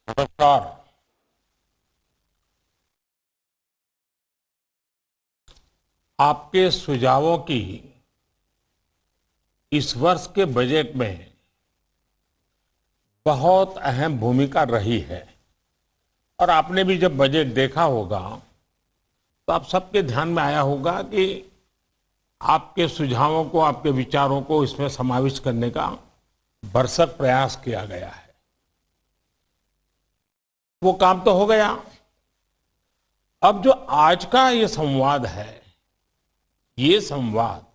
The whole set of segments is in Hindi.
नमस्कार। आपके सुझावों की इस वर्ष के बजट में बहुत अहम भूमिका रही है। और आपने भी जब बजट देखा होगा तो आप सबके ध्यान में आया होगा कि आपके सुझावों को, आपके विचारों को इसमें समाविष्ट करने का भरसक प्रयास किया गया है। वो काम तो हो गया। अब जो आज का ये संवाद है, ये संवाद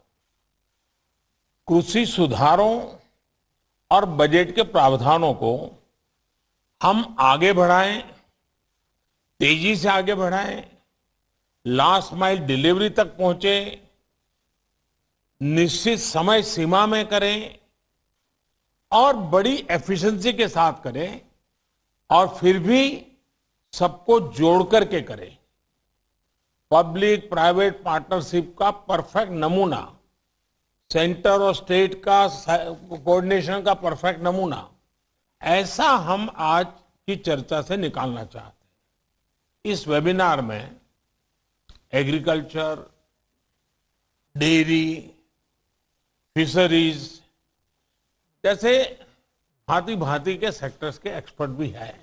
कृषि सुधारों और बजट के प्रावधानों को हम आगे बढ़ाएं, तेजी से आगे बढ़ाएं, लास्ट माइल डिलीवरी तक पहुंचे, निश्चित समय सीमा में करें और बड़ी एफिशिएंसी के साथ करें और फिर भी सबको जोड़ करके करें। पब्लिक प्राइवेट पार्टनरशिप का परफेक्ट नमूना, सेंटर और स्टेट का कोऑर्डिनेशन का परफेक्ट नमूना, ऐसा हम आज की चर्चा से निकालना चाहते हैं। इस वेबिनार में एग्रीकल्चर, डेयरी, फिशरीज जैसे भांति भांति के सेक्टर्स के एक्सपर्ट भी हैं।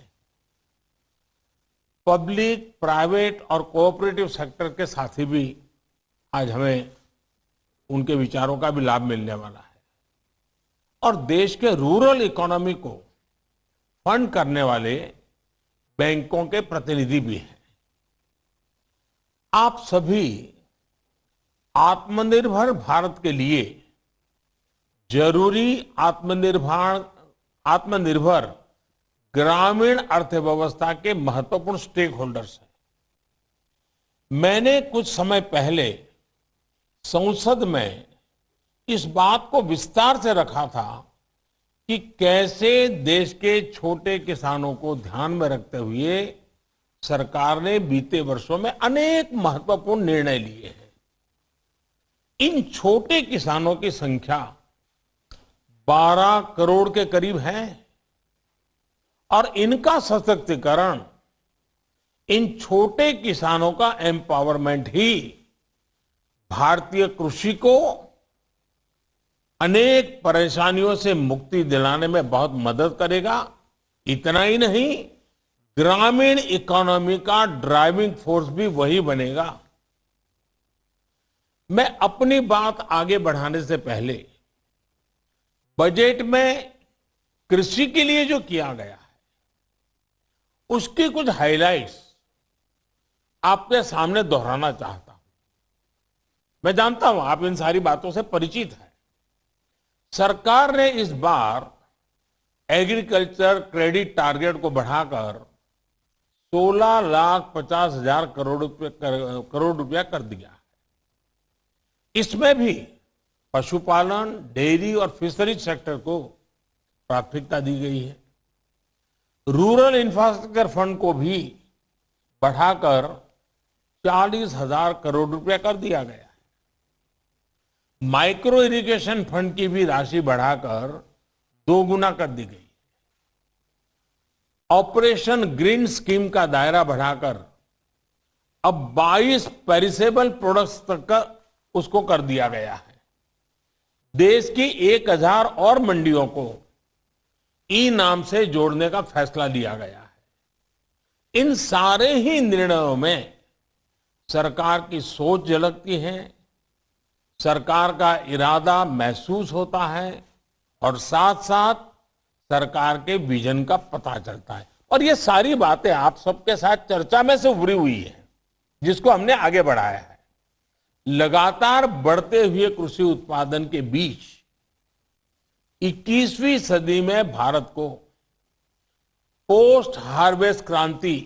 पब्लिक, प्राइवेट और कोऑपरेटिव सेक्टर के साथी भी आज हमें उनके विचारों का भी लाभ मिलने वाला है। और देश के रूरल इकोनॉमी को फंड करने वाले बैंकों के प्रतिनिधि भी हैं। आप सभी आत्मनिर्भर भारत के लिए जरूरी आत्मनिर्भर ग्रामीण अर्थव्यवस्था के महत्वपूर्ण स्टेक होल्डर्स हैं। मैंने कुछ समय पहले संसद में इस बात को विस्तार से रखा था कि कैसे देश के छोटे किसानों को ध्यान में रखते हुए सरकार ने बीते वर्षों में अनेक महत्वपूर्ण निर्णय लिए हैं। इन छोटे किसानों की संख्या 12 करोड़ के करीब है और इनका सशक्तिकरण, इन छोटे किसानों का एम्पावरमेंट ही भारतीय कृषि को अनेक परेशानियों से मुक्ति दिलाने में बहुत मदद करेगा। इतना ही नहीं, ग्रामीण इकोनॉमी का ड्राइविंग फोर्स भी वही बनेगा। मैं अपनी बात आगे बढ़ाने से पहले बजट में कृषि के लिए जो किया गया है उसकी कुछ हाइलाइट्स आपके सामने दोहराना चाहता हूं। मैं जानता हूं आप इन सारी बातों से परिचित हैं। सरकार ने इस बार एग्रीकल्चर क्रेडिट टारगेट को बढ़ाकर 16,50,000 करोड़ रुपया कर दिया है। इसमें भी पशुपालन, डेयरी और फिशरीज सेक्टर को प्राथमिकता दी गई है। रूरल इंफ्रास्ट्रक्चर फंड को भी बढ़ाकर 40,000 करोड़ रुपया कर दिया गया है। माइक्रो इरिगेशन फंड की भी राशि बढ़ाकर 2 गुना कर दी गई। ऑपरेशन ग्रीन स्कीम का दायरा बढ़ाकर अब 22 पेरिसेबल प्रोडक्ट्स तक का उसको कर दिया गया है। देश की 1000 और मंडियों को ई नाम से जोड़ने का फैसला लिया गया है। इन सारे ही निर्णयों में सरकार की सोच झलकती है, सरकार का इरादा महसूस होता है और साथ साथ सरकार के विजन का पता चलता है। और ये सारी बातें आप सबके साथ चर्चा में से उभरी हुई है, जिसको हमने आगे बढ़ाया है। लगातार बढ़ते हुए कृषि उत्पादन के बीच 21वीं सदी में भारत को पोस्ट हार्वेस्ट क्रांति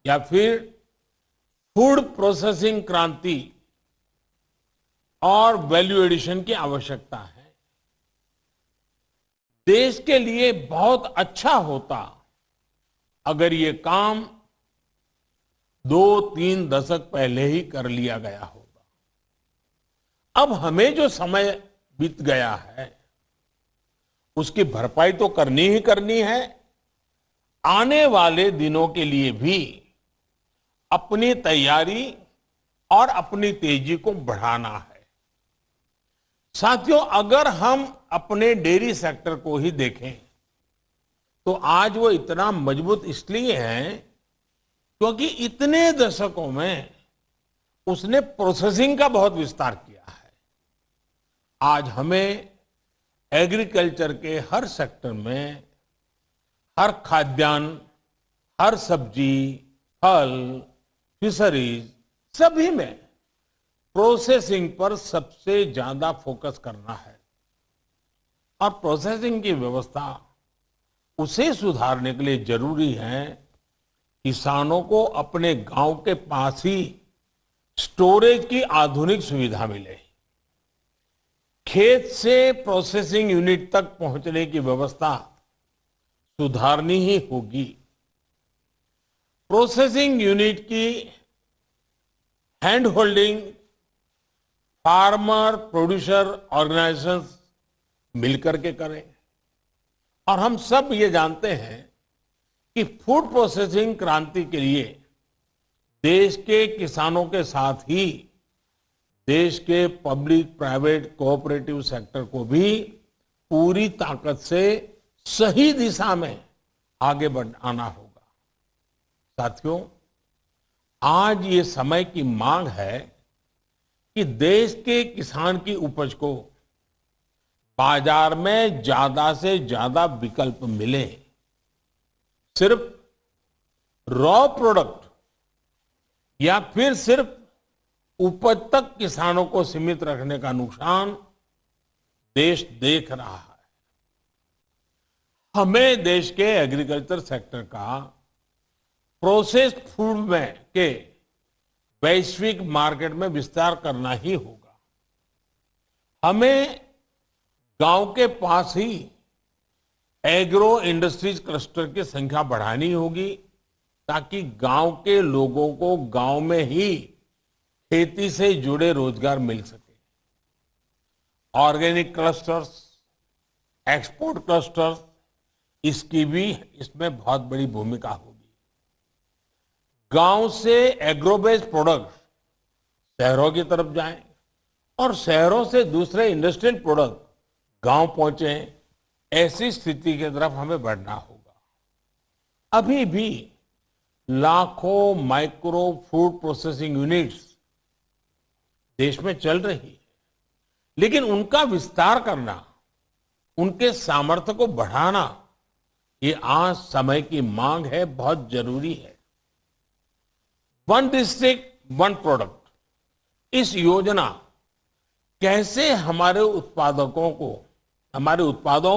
या फिर फूड प्रोसेसिंग क्रांति और वैल्यू एडिशन की आवश्यकता है। देश के लिए बहुत अच्छा होता अगर ये काम 2-3 दशक पहले ही कर लिया गया होगा। अब हमें जो समय बीत गया है उसकी भरपाई तो करनी ही करनी है। आने वाले दिनों के लिए भी अपनी तैयारी और अपनी तेजी को बढ़ाना है। साथियों, अगर हम अपने डेयरी सेक्टर को ही देखें तो आज वो इतना मजबूत इसलिए है क्योंकि इतने दशकों में उसने प्रोसेसिंग का बहुत विस्तार किया है। आज हमें एग्रीकल्चर के हर सेक्टर में, हर खाद्यान्न, हर सब्जी, फल, फिशरीज, सभी में प्रोसेसिंग पर सबसे ज्यादा फोकस करना है। और प्रोसेसिंग की व्यवस्था उसे सुधारने के लिए जरूरी है किसानों को अपने गांव के पास ही स्टोरेज की आधुनिक सुविधा मिले। खेत से प्रोसेसिंग यूनिट तक पहुंचने की व्यवस्था सुधारनी ही होगी। प्रोसेसिंग यूनिट की hand holding farmer producer organisations मिलकर के करें। और हम सब ये जानते हैं कि फूड प्रोसेसिंग क्रांति के लिए देश के किसानों के साथ ही देश के पब्लिक प्राइवेट कोऑपरेटिव सेक्टर को भी पूरी ताकत से सही दिशा में आगे बढ़ाना होगा। साथियों, आज ये समय की मांग है कि देश के किसान की उपज को बाजार में ज्यादा से ज्यादा विकल्प मिले। सिर्फ रॉ प्रोडक्ट या फिर सिर्फ उपज तक किसानों को सीमित रखने का नुकसान देश देख रहा है। हमें देश के एग्रीकल्चर सेक्टर का प्रोसेस्ड फूड में के वैश्विक मार्केट में विस्तार करना ही होगा। हमें गांव के पास ही एग्रो इंडस्ट्रीज क्लस्टर की संख्या बढ़ानी होगी ताकि गांव के लोगों को गांव में ही खेती से जुड़े रोजगार मिल सके। ऑर्गेनिक क्लस्टर्स, एक्सपोर्ट क्लस्टर्स, इसकी भी इसमें बहुत बड़ी भूमिका होगी। गांव से एग्रो बेस्ड प्रोडक्ट शहरों की तरफ जाएं और शहरों से दूसरे इंडस्ट्रियल प्रोडक्ट गांव पहुंचे, ऐसी स्थिति की तरफ हमें बढ़ना होगा। अभी भी लाखों माइक्रो फूड प्रोसेसिंग यूनिट्स देश में चल रही है, लेकिन उनका विस्तार करना, उनके सामर्थ्य को बढ़ाना, ये आज समय की मांग है, बहुत जरूरी है। वन डिस्ट्रिक्ट वन प्रोडक्ट, इस योजना कैसे हमारे उत्पादों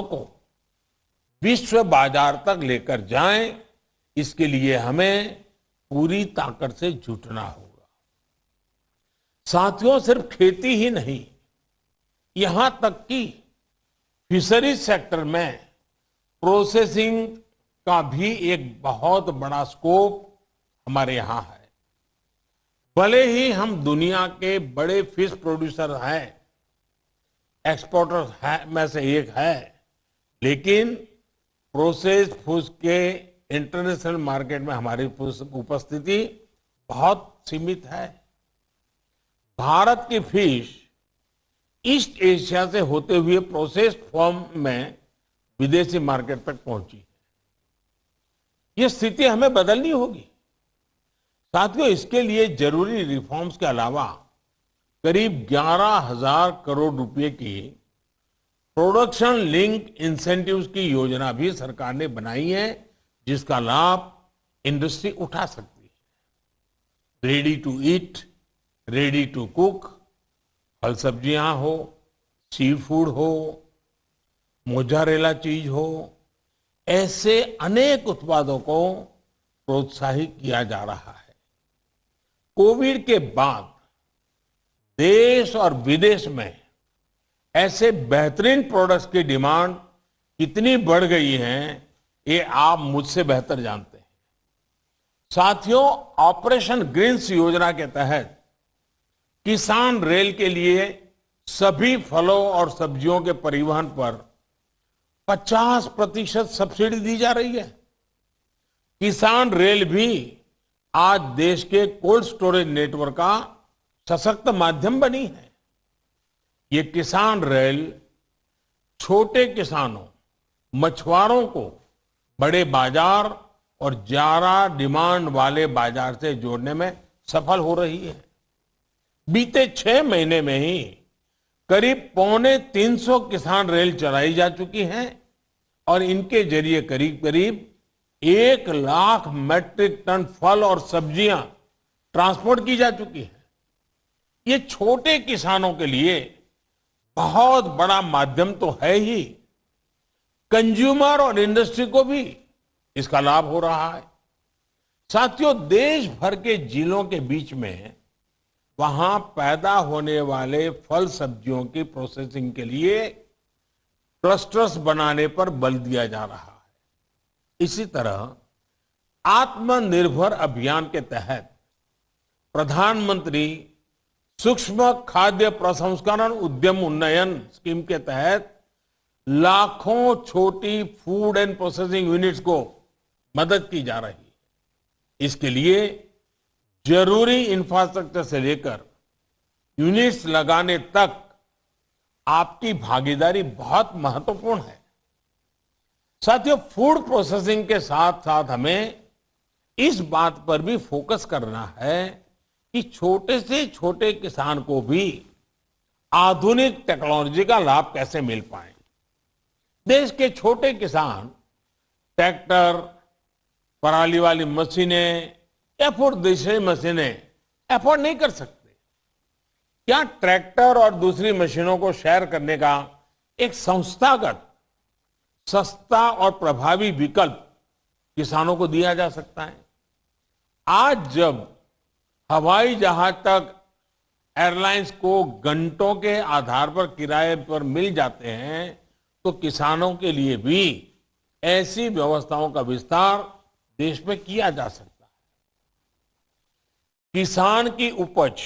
को विश्व बाजार तक लेकर जाएं, इसके लिए हमें पूरी ताकत से जुटना होगा। साथियों, सिर्फ खेती ही नहीं, यहां तक कि फिशरीज सेक्टर में प्रोसेसिंग का भी एक बहुत बड़ा स्कोप हमारे यहां है। भले ही हम दुनिया के बड़े फिश प्रोड्यूसर हैं, एक्सपोर्टर में से एक है, लेकिन प्रोसेस्ड फूड के इंटरनेशनल मार्केट में हमारी उपस्थिति बहुत सीमित है। भारत की फिश ईस्ट एशिया से होते हुए प्रोसेस्ड फॉर्म में विदेशी मार्केट तक पहुंची है। यह स्थिति हमें बदलनी होगी। साथियों, इसके लिए जरूरी रिफॉर्म्स के अलावा करीब 11,000 करोड़ रुपए की प्रोडक्शन लिंक इंसेंटिव्स की योजना भी सरकार ने बनाई है, जिसका लाभ इंडस्ट्री उठा सकती है। Ready to eat, ready to cook, फल सब्जियां हो, सी फूड हो, मोजारेला चीज हो, ऐसे अनेक उत्पादों को प्रोत्साहित किया जा रहा है। कोविड के बाद देश और विदेश में ऐसे बेहतरीन प्रोडक्ट्स की डिमांड कितनी बढ़ गई है, ये आप मुझसे बेहतर जानते हैं। साथियों, ऑपरेशन ग्रीन्स योजना के तहत किसान रेल के लिए सभी फलों और सब्जियों के परिवहन पर 50% सब्सिडी दी जा रही है। किसान रेल भी आज देश के कोल्ड स्टोरेज नेटवर्क का सशक्त माध्यम बनी है। ये किसान रेल छोटे किसानों, मछुआरों को बड़े बाजार और ज्यादा डिमांड वाले बाजार से जोड़ने में सफल हो रही है। बीते 6 महीने में ही करीब 350 किसान रेल चलाई जा चुकी हैं और इनके जरिए करीब करीब 1 लाख मैट्रिक टन फल और सब्जियां ट्रांसपोर्ट की जा चुकी है। ये छोटे किसानों के लिए बहुत बड़ा माध्यम तो है ही, कंज्यूमर और इंडस्ट्री को भी इसका लाभ हो रहा है। साथियों, देश भर के जिलों के बीच में वहां पैदा होने वाले फल सब्जियों की प्रोसेसिंग के लिए क्लस्टर्स बनाने पर बल दिया जा रहा है। इसी तरह आत्मनिर्भर अभियान के तहत प्रधानमंत्री सूक्ष्म खाद्य प्रसंस्करण उद्यम उन्नयन स्कीम के तहत लाखों छोटी फूड एंड प्रोसेसिंग यूनिट्स को मदद की जा रही है। इसके लिए जरूरी इंफ्रास्ट्रक्चर से लेकर यूनिट्स लगाने तक आपकी भागीदारी बहुत महत्वपूर्ण है। साथियों, फूड प्रोसेसिंग के साथ साथ हमें इस बात पर भी फोकस करना है कि छोटे से छोटे किसान को भी आधुनिक टेक्नोलॉजी का लाभ कैसे मिल पाए। देश के छोटे किसान ट्रैक्टर, पराली वाली मशीनें या फिर दूसरी मशीनें अफोर्ड नहीं कर सकते। क्या ट्रैक्टर और दूसरी मशीनों को शेयर करने का एक संस्थागत सस्ता और प्रभावी विकल्प किसानों को दिया जा सकता है? आज जब हवाई जहाज तक एयरलाइंस को घंटों के आधार पर किराए पर मिल जाते हैं, तो किसानों के लिए भी ऐसी व्यवस्थाओं का विस्तार देश में किया जा सकता है। किसान की उपज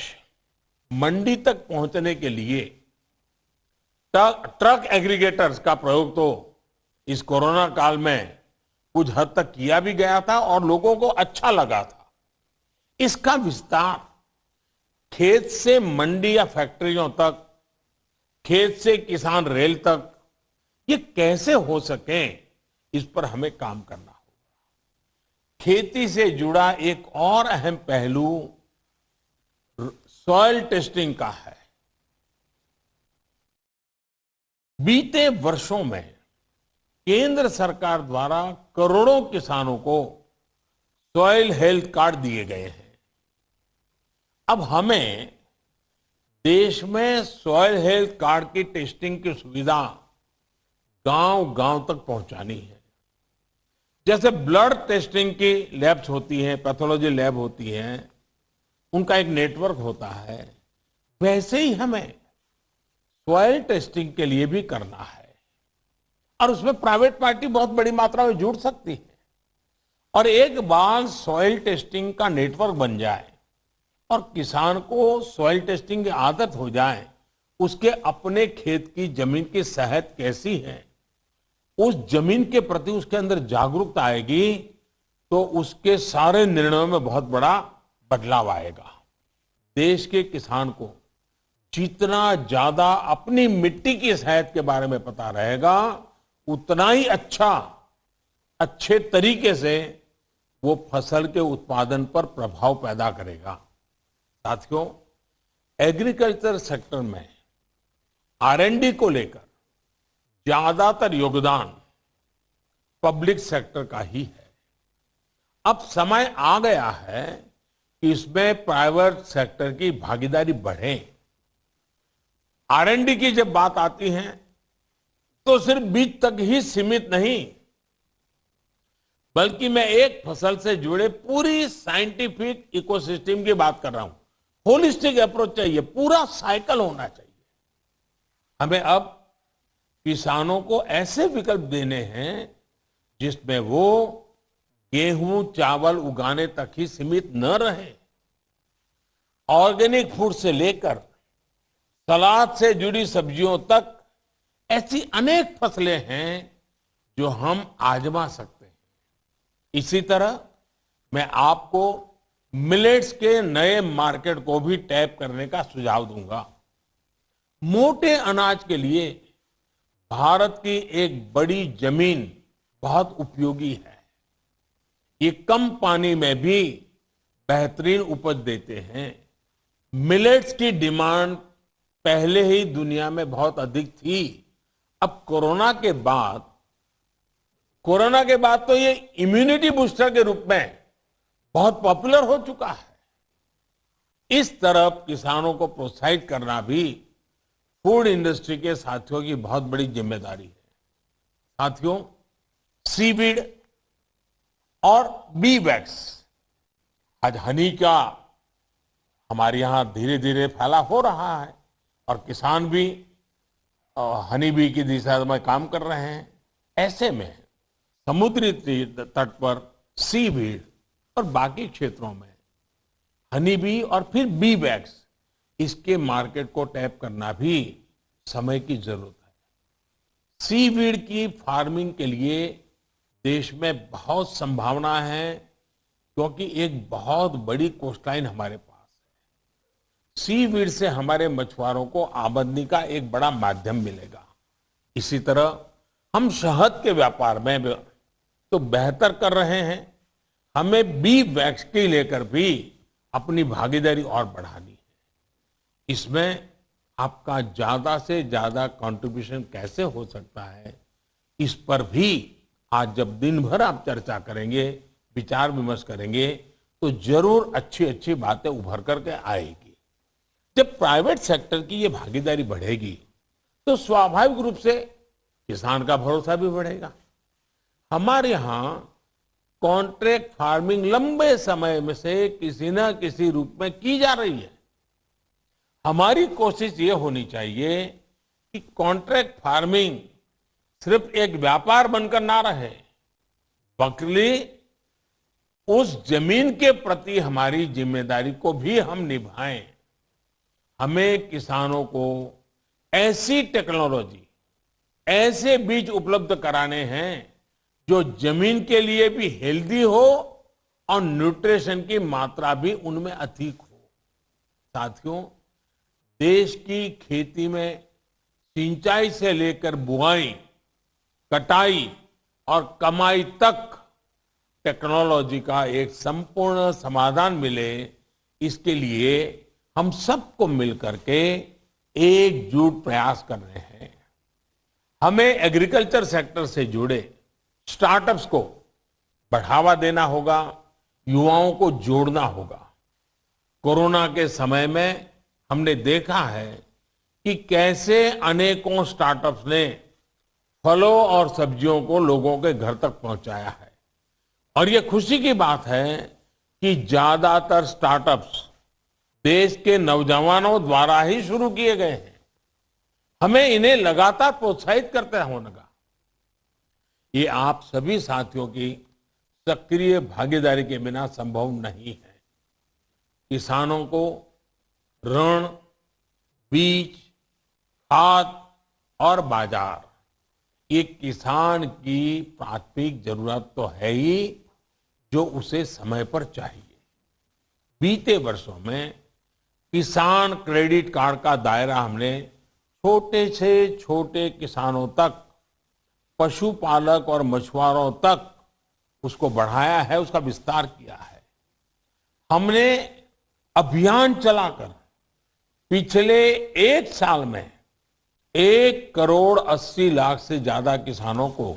मंडी तक पहुंचने के लिए ट्रक एग्रीगेटर्स का प्रयोग तो इस कोरोना काल में कुछ हद तक किया भी गया था और लोगों को अच्छा लगा था। इसका विस्तार खेत से मंडी या फैक्ट्रियों तक, खेत से किसान रेल तक, ये कैसे हो सके, इस पर हमें काम करना होगा। खेती से जुड़ा एक और अहम पहलू सॉइल टेस्टिंग का है। बीते वर्षों में केंद्र सरकार द्वारा करोड़ों किसानों को सॉइल हेल्थ कार्ड दिए गए हैं। अब हमें देश में सॉइल हेल्थ कार्ड की टेस्टिंग की सुविधा गांव-गांव तक पहुंचानी है। जैसे ब्लड टेस्टिंग की लैब्स होती हैं, पैथोलॉजी लैब होती हैं, उनका एक नेटवर्क होता है, वैसे ही हमें सॉइल टेस्टिंग के लिए भी करना है। और उसमें प्राइवेट पार्टी बहुत बड़ी मात्रा में जुड़ सकती है। और एक बार सॉइल टेस्टिंग का नेटवर्क बन जाए और किसान को सॉइल टेस्टिंग की आदत हो जाए, उसके अपने खेत की जमीन की सेहत कैसी है, उस जमीन के प्रति उसके अंदर जागरूकता आएगी, तो उसके सारे निर्णयों में बहुत बड़ा बदलाव आएगा। देश के किसान को जितना ज्यादा अपनी मिट्टी की सेहत के बारे में पता रहेगा, उतना ही अच्छे तरीके से वो फसल के उत्पादन पर प्रभाव पैदा करेगा। साथियों, एग्रीकल्चर सेक्टर में R&D को लेकर ज्यादातर योगदान पब्लिक सेक्टर का ही है। अब समय आ गया है कि इसमें प्राइवेट सेक्टर की भागीदारी बढ़े। R&D की जब बात आती है तो सिर्फ बीज तक ही सीमित नहीं, बल्कि मैं एक फसल से जुड़े पूरी साइंटिफिक इकोसिस्टम की बात कर रहा हूं। होलिस्टिक अप्रोच चाहिए, पूरा साइकिल होना चाहिए। हमें अब किसानों को ऐसे विकल्प देने हैं जिसमें वो गेहूं चावल उगाने तक ही सीमित न रहे। ऑर्गेनिक फूड से लेकर सलाद से जुड़ी सब्जियों तक ऐसी अनेक फसलें हैं जो हम आजमा सकते हैं। इसी तरह मैं आपको मिलेट्स के नए मार्केट को भी टैप करने का सुझाव दूंगा। मोटे अनाज के लिए भारत की एक बड़ी जमीन बहुत उपयोगी है। ये कम पानी में भी बेहतरीन उपज देते हैं। मिलेट्स की डिमांड पहले ही दुनिया में बहुत अधिक थी। अब कोरोना के बाद तो ये इम्यूनिटी बूस्टर के रूप में बहुत पॉपुलर हो चुका है। इस तरफ किसानों को प्रोत्साहित करना भी फूड इंडस्ट्री के साथियों की बहुत बड़ी जिम्मेदारी है। साथियों, सीवीड और बी वैक्स, आज हनी का हमारे यहां धीरे धीरे फैला हो रहा है और किसान भी हनी बी की दिशा में काम कर रहे हैं। ऐसे में समुद्री तट पर सीवीड और बाकी क्षेत्रों में हनी बी और फिर बी वैक्स, इसके मार्केट को टैप करना भी समय की जरूरत है। सीवीड की फार्मिंग के लिए देश में बहुत संभावना है, क्योंकि एक बहुत बड़ी कोस्टलाइन हमारे पास है। सीवीड से हमारे मछुआरों को आमदनी का एक बड़ा माध्यम मिलेगा। इसी तरह हम शहद के व्यापार में तो बेहतर कर रहे हैं। हमें बी वैक्स के लेकर भी अपनी भागीदारी और बढ़ानी है। इसमें आपका ज्यादा से ज्यादा कंट्रीब्यूशन कैसे हो सकता है, इस पर भी आज जब दिन भर आप चर्चा करेंगे, विचार विमर्श करेंगे, तो जरूर अच्छी अच्छी बातें उभर करके आएगी। जब प्राइवेट सेक्टर की ये भागीदारी बढ़ेगी तो स्वाभाविक रूप से किसान का भरोसा भी बढ़ेगा। हमारे यहां कॉन्ट्रैक्ट फार्मिंग लंबे समय में से किसी न किसी रूप में की जा रही है। हमारी कोशिश ये होनी चाहिए कि कॉन्ट्रैक्ट फार्मिंग सिर्फ एक व्यापार बनकर ना रहे, बल्कि उस जमीन के प्रति हमारी जिम्मेदारी को भी हम निभाएं। हमें किसानों को ऐसी टेक्नोलॉजी, ऐसे बीज उपलब्ध कराने हैं जो जमीन के लिए भी हेल्दी हो और न्यूट्रिशन की मात्रा भी उनमें अधिक हो। साथियों, देश की खेती में सिंचाई से लेकर बुआई, कटाई और कमाई तक टेक्नोलॉजी का एक संपूर्ण समाधान मिले, इसके लिए हम सबको मिलकर के एकजुट प्रयास कर रहे हैं। हमें एग्रीकल्चर सेक्टर से जुड़े स्टार्टअप्स को बढ़ावा देना होगा, युवाओं को जोड़ना होगा। कोरोना के समय में हमने देखा है कि कैसे अनेकों स्टार्टअप्स ने फलों और सब्जियों को लोगों के घर तक पहुंचाया है। और ये खुशी की बात है कि ज्यादातर स्टार्टअप्स देश के नौजवानों द्वारा ही शुरू किए गए हैं। हमें इन्हें लगातार प्रोत्साहित करते होगा। ये आप सभी साथियों की सक्रिय भागीदारी के बिना संभव नहीं है। किसानों को ऋण, बीज, खाद और बाजार, ये किसान की प्राथमिक जरूरत तो है ही, जो उसे समय पर चाहिए। बीते वर्षों में किसान क्रेडिट कार्ड का दायरा हमने छोटे से छोटे किसानों तक, पशुपालक और मछुआरों तक उसको बढ़ाया है, उसका विस्तार किया है। हमने अभियान चलाकर पिछले एक साल में 1,80,00,000 से ज्यादा किसानों को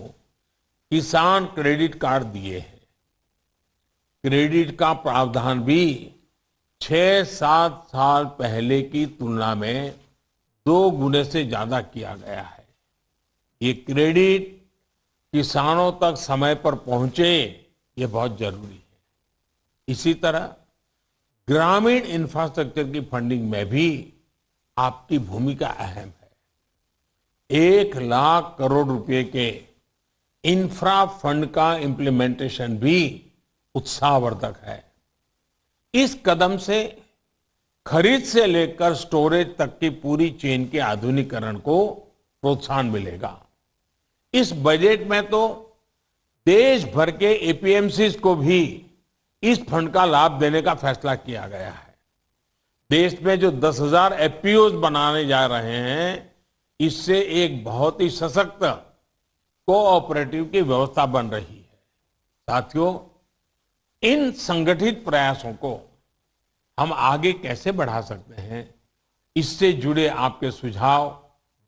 किसान क्रेडिट कार्ड दिए हैं। क्रेडिट का प्रावधान भी 6-7 साल पहले की तुलना में 2 गुने से ज्यादा किया गया है। ये क्रेडिट किसानों तक समय पर पहुंचे, ये बहुत जरूरी है। इसी तरह ग्रामीण इंफ्रास्ट्रक्चर की फंडिंग में भी आपकी भूमिका अहम है। 1,00,000 करोड़ रुपए के इंफ्रा फंड का इंप्लीमेंटेशन भी उत्साहवर्धक है। इस कदम से खरीद से लेकर स्टोरेज तक की पूरी चेन के आधुनिकीकरण को प्रोत्साहन मिलेगा। इस बजट में तो देश भर के एपीएमसीज को भी इस फंड का लाभ देने का फैसला किया गया है। देश में जो 10,000 एफपीओज बनाने जा रहे हैं, इससे एक बहुत ही सशक्त कोऑपरेटिव की व्यवस्था बन रही है। साथियों, इन संगठित प्रयासों को हम आगे कैसे बढ़ा सकते हैं, इससे जुड़े आपके सुझाव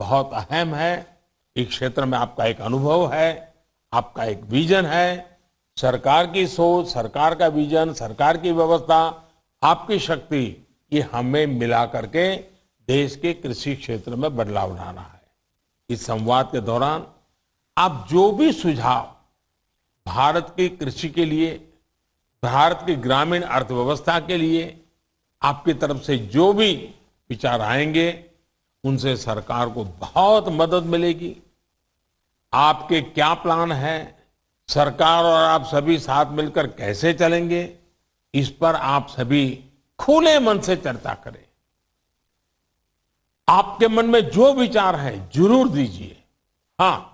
बहुत अहम है। इस क्षेत्र में आपका एक अनुभव है, आपका एक विजन है। सरकार की सोच, सरकार का विजन, सरकार की व्यवस्था, आपकी शक्ति, ये हमें मिला करके देश के कृषि क्षेत्र में बदलाव लाना है। इस संवाद के दौरान आप जो भी सुझाव भारत की कृषि के लिए, भारत की ग्रामीण अर्थव्यवस्था के लिए आपकी तरफ से जो भी विचार आएंगे, उनसे सरकार को बहुत मदद मिलेगी। आपके क्या प्लान है, सरकार और आप सभी साथ मिलकर कैसे चलेंगे, इस पर आप सभी खुले मन से चर्चा करें। आपके मन में जो विचार है जरूर दीजिए। हाँ,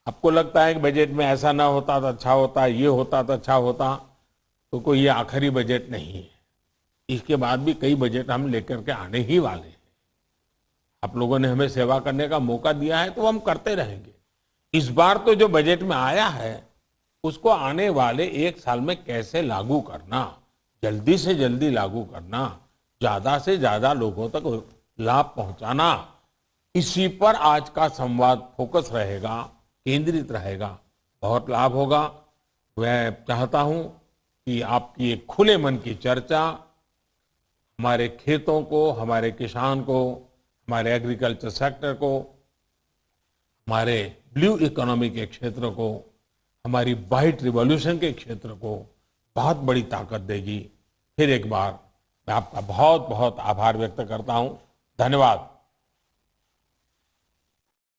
आपको लगता है कि बजट में ऐसा ना होता तो अच्छा होता, ये होता तो अच्छा होता, तो कोई ये आखिरी बजट नहीं है। इसके बाद भी कई बजट हम लेकर के आने ही वाले हैं। आप लोगों ने हमें सेवा करने का मौका दिया है, तो हम करते रहेंगे। इस बार तो जो बजट में आया है, उसको आने वाले 1 साल में कैसे लागू करना, जल्दी से जल्दी लागू करना, ज्यादा से ज्यादा लोगों तक लाभ पहुंचाना, इसी पर आज का संवाद फोकस रहेगा, केंद्रित रहेगा। बहुत लाभ होगा। मैं चाहता हूं कि आपकी एक खुले मन की चर्चा हमारे खेतों को, हमारे किसान को, हमारे एग्रीकल्चर सेक्टर को, हमारे ब्लू इकोनॉमी के क्षेत्र को, हमारी व्हाइट रिवॉल्यूशन के क्षेत्र को बहुत बड़ी ताकत देगी। फिर एक बार मैं आपका बहुत बहुत आभार व्यक्त करता हूं। धन्यवाद।